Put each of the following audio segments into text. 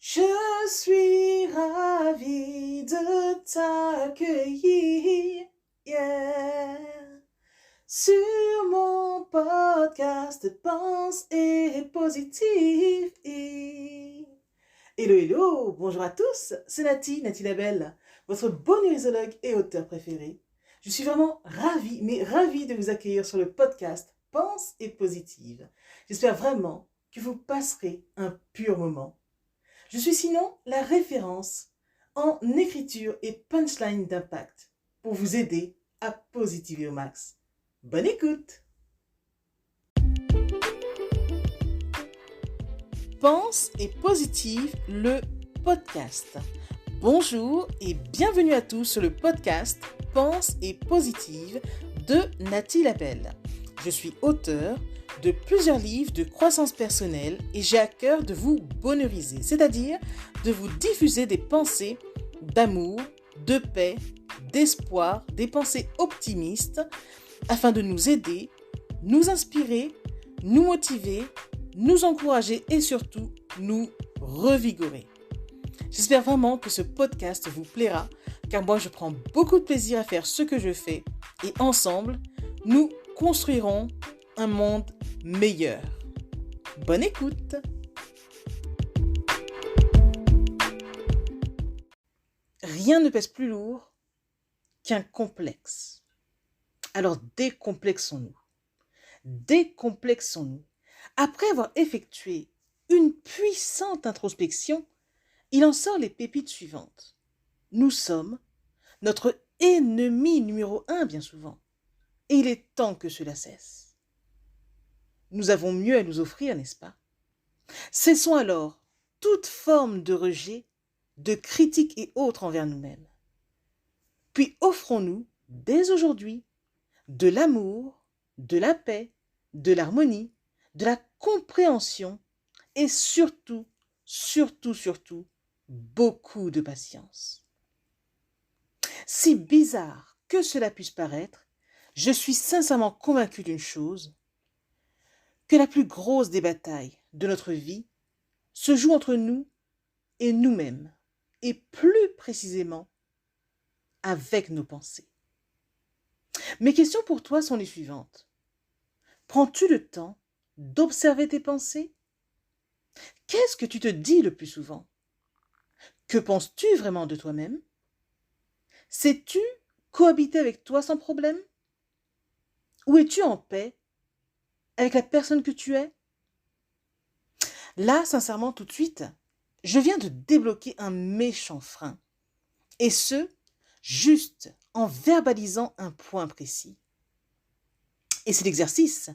Je suis ravie de t'accueillir, yeah, sur mon podcast Pense et Positive. Hello, hello, bonjour à tous, c'est Nathalie Labelle, votre bonheurisologue et auteur préféré. Je suis vraiment ravie de vous accueillir sur le podcast Pense et Positive. J'espère vraiment que vous passerez un pur moment. Je suis sinon la référence en écriture et punchline d'impact pour vous aider à positiver au max. Bonne écoute! Pense et Positive, le podcast. Bonjour et bienvenue à tous sur le podcast Pense et Positive de Nathalie Labelle. Je suis auteure de plusieurs livres de croissance personnelle et j'ai à cœur de vous bonheuriser, c'est-à-dire de vous diffuser des pensées d'amour, de paix, d'espoir, des pensées optimistes afin de nous aider, nous inspirer, nous motiver, nous encourager et surtout nous revigorer. J'espère vraiment que ce podcast vous plaira car moi je prends beaucoup de plaisir à faire ce que je fais et ensemble nous construirons un monde meilleur. Bonne écoute! Rien ne pèse plus lourd qu'un complexe. Alors décomplexons-nous. Décomplexons-nous. Après avoir effectué une puissante introspection, il en sort les pépites suivantes. Nous sommes notre ennemi numéro 1 bien souvent. Et il est temps que cela cesse. Nous avons mieux à nous offrir, n'est-ce pas? Cessons alors toute forme de rejet, de critique et autres envers nous-mêmes. Puis offrons-nous, dès aujourd'hui, de l'amour, de la paix, de l'harmonie, de la compréhension et surtout, beaucoup de patience. Si bizarre que cela puisse paraître, je suis sincèrement convaincue d'une chose, que la plus grosse des batailles de notre vie se joue entre nous et nous-mêmes, et plus précisément avec nos pensées. Mes questions pour toi sont les suivantes. Prends-tu le temps d'observer tes pensées? Qu'est-ce que tu te dis le plus souvent? Que penses-tu vraiment de toi-même? Sais-tu cohabiter avec toi sans problème? Ou es-tu en paix avec la personne que tu es? Là, sincèrement, tout de suite, je viens de débloquer un méchant frein. Et ce, juste en verbalisant un point précis. Et c'est l'exercice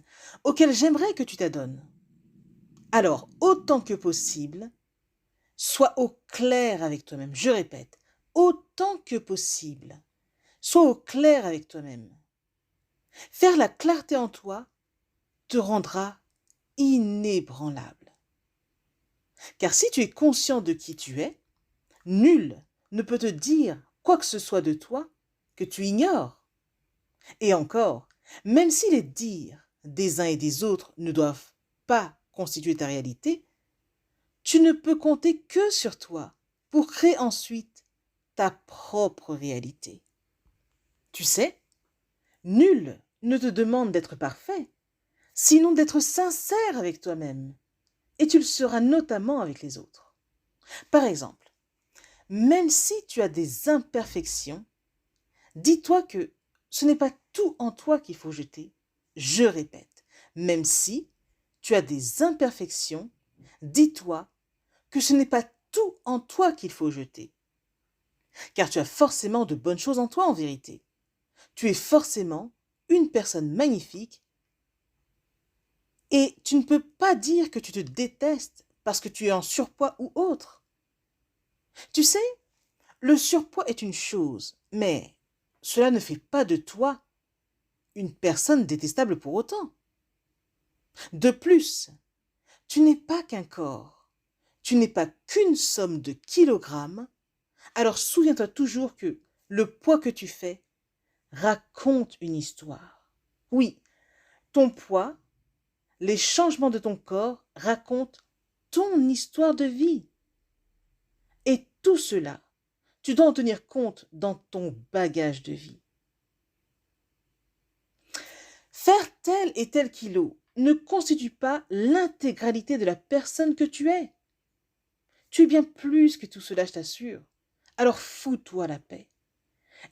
auquel j'aimerais que tu t'adonnes. Alors, autant que possible, sois au clair avec toi-même. Je répète, autant que possible, sois au clair avec toi-même. Faire la clarté en toi te rendra inébranlable. Car si tu es conscient de qui tu es, nul ne peut te dire quoi que ce soit de toi que tu ignores. Et encore, même si les dires des uns et des autres ne doivent pas constituer ta réalité, tu ne peux compter que sur toi pour créer ensuite ta propre réalité. Tu sais, nul ne te demande d'être parfait, sinon d'être sincère avec toi-même, et tu le seras notamment avec les autres. Par exemple, même si tu as des imperfections, dis-toi que ce n'est pas tout en toi qu'il faut jeter. Je répète, même si tu as des imperfections, dis-toi que ce n'est pas tout en toi qu'il faut jeter. Car tu as forcément de bonnes choses en toi en vérité. Tu es forcément une personne magnifique et tu ne peux pas dire que tu te détestes parce que tu es en surpoids ou autre. Tu sais, le surpoids est une chose, mais cela ne fait pas de toi une personne détestable pour autant. De plus, tu n'es pas qu'un corps, tu n'es pas qu'une somme de kilogrammes, alors souviens-toi toujours que le poids que tu fais raconte une histoire. Oui, ton poids, les changements de ton corps racontent ton histoire de vie. tout cela, tu dois en tenir compte dans ton bagage de vie. Faire tel et tel kilo ne constitue pas l'intégralité de la personne que tu es. Tu es bien plus que tout cela, je t'assure. Alors fous-toi la paix.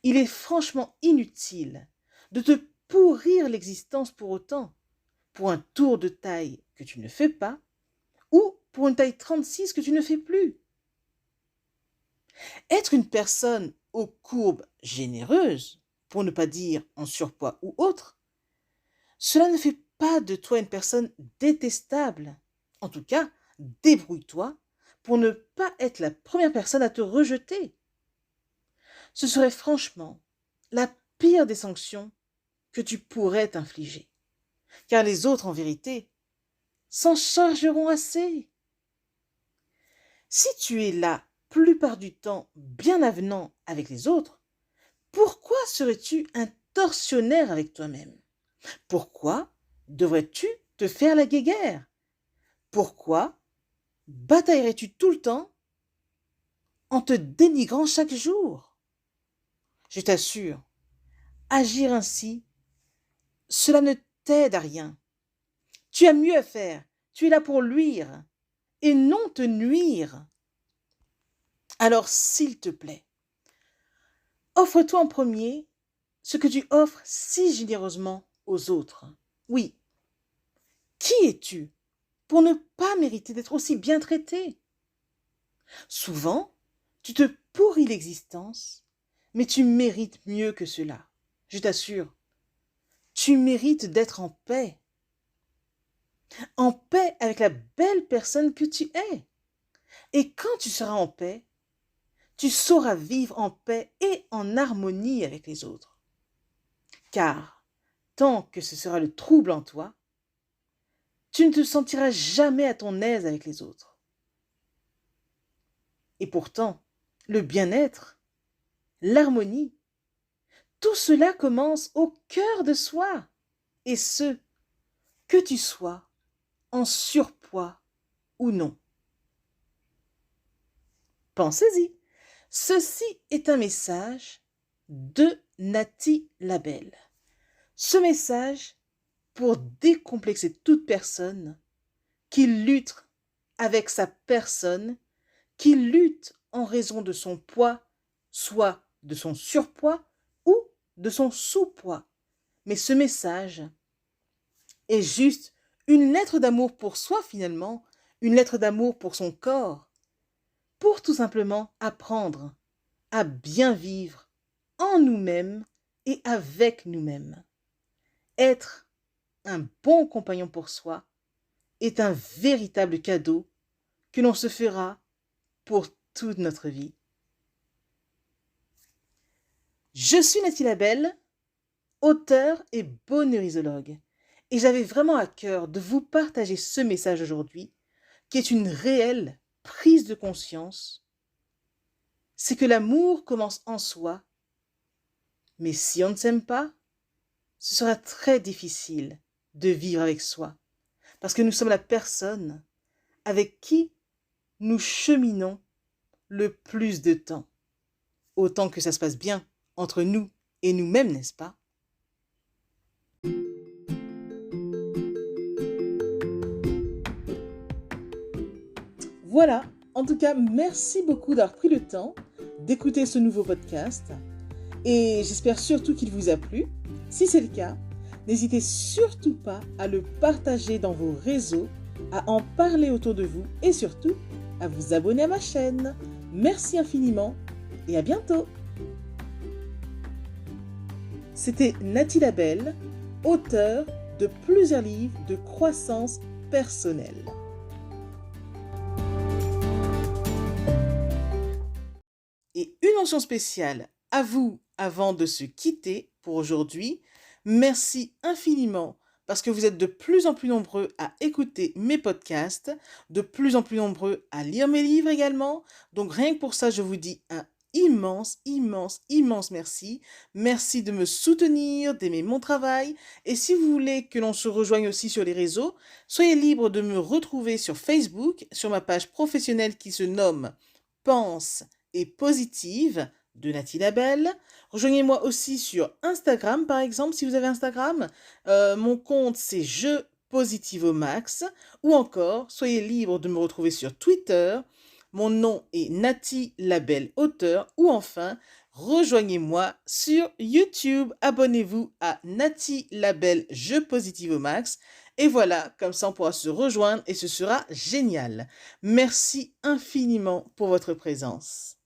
Il est franchement inutile de te pourrir l'existence pour autant, pour un tour de taille que tu ne fais pas, ou pour une taille 36 que tu ne fais plus. Être une personne aux courbes généreuses, pour ne pas dire en surpoids ou autre, cela ne fait pas de toi une personne détestable. En tout cas, débrouille-toi pour ne pas être la première personne à te rejeter. Ce serait franchement la pire des sanctions que tu pourrais t'infliger. Car les autres, en vérité, s'en chargeront assez. Si tu es la plupart du temps bien avenant avec les autres, pourquoi serais-tu un tortionnaire avec toi-même? Pourquoi devrais-tu te faire la guéguerre? Pourquoi bataillerais-tu tout le temps en te dénigrant chaque jour? Je t'assure, agir ainsi, cela ne t'aide à rien. Tu as mieux à faire. Tu es là pour luire et non te nuire. Alors, s'il te plaît, offre-toi en premier ce que tu offres si généreusement aux autres. Oui, qui es-tu pour ne pas mériter d'être aussi bien traité? Souvent, tu te pourris l'existence, mais tu mérites mieux que cela. Je t'assure, tu mérites d'être en paix avec la belle personne que tu es. Et quand tu seras en paix, tu sauras vivre en paix et en harmonie avec les autres. Car tant que ce sera le trouble en toi, tu ne te sentiras jamais à ton aise avec les autres. Et pourtant, le bien-être, l'harmonie, tout cela commence au cœur de soi. Et ce, que tu sois en surpoids ou non. Pensez-y. Ceci est un message de Nati Labelle. Ce message pour décomplexer toute personne qui lutte avec sa personne, qui lutte en raison de son poids, soit de son surpoids ou de son sous-poids. Mais ce message est juste une lettre d'amour pour soi finalement, une lettre d'amour pour son corps, pour tout simplement apprendre à bien vivre en nous-mêmes et avec nous-mêmes. Être un bon compagnon pour soi est un véritable cadeau que l'on se fera pour toute notre vie. Je suis Nathalie Labelle, auteure et bonheurisologue, et j'avais vraiment à cœur de vous partager ce message aujourd'hui, qui est une réelle prise de conscience. C'est que l'amour commence en soi, mais si on ne s'aime pas, ce sera très difficile de vivre avec soi, parce que nous sommes la personne avec qui nous cheminons le plus de temps. Autant que ça se passe bien entre nous et nous-mêmes, n'est-ce pas? Voilà, en tout cas, merci beaucoup d'avoir pris le temps d'écouter ce nouveau podcast et j'espère surtout qu'il vous a plu. Si c'est le cas, n'hésitez surtout pas à le partager dans vos réseaux, à en parler autour de vous et surtout à vous abonner à ma chaîne. Merci infiniment et à bientôt. C'était Nathalie Labelle, auteure de plusieurs livres de croissance personnelle. Et une mention spéciale à vous avant de se quitter pour aujourd'hui. Merci infiniment parce que vous êtes de plus en plus nombreux à écouter mes podcasts, de plus en plus nombreux à lire mes livres également. Donc rien que pour ça, je vous dis un immense, immense, immense merci. Merci de me soutenir, d'aimer mon travail. Et si vous voulez que l'on se rejoigne aussi sur les réseaux, soyez libre de me retrouver sur Facebook, sur ma page professionnelle qui se nomme Pense et positive de Nati Label. Rejoignez-moi aussi sur Instagram, par exemple, si vous avez Instagram. Mon compte, c'est Je Positive au Max. Ou encore, soyez libre de me retrouver sur Twitter. Mon nom est Nati Label Auteur. Ou enfin, rejoignez-moi sur YouTube. Abonnez-vous à Nati Label Je Positive au Max. Et voilà, comme ça on pourra se rejoindre et ce sera génial. Merci infiniment pour votre présence.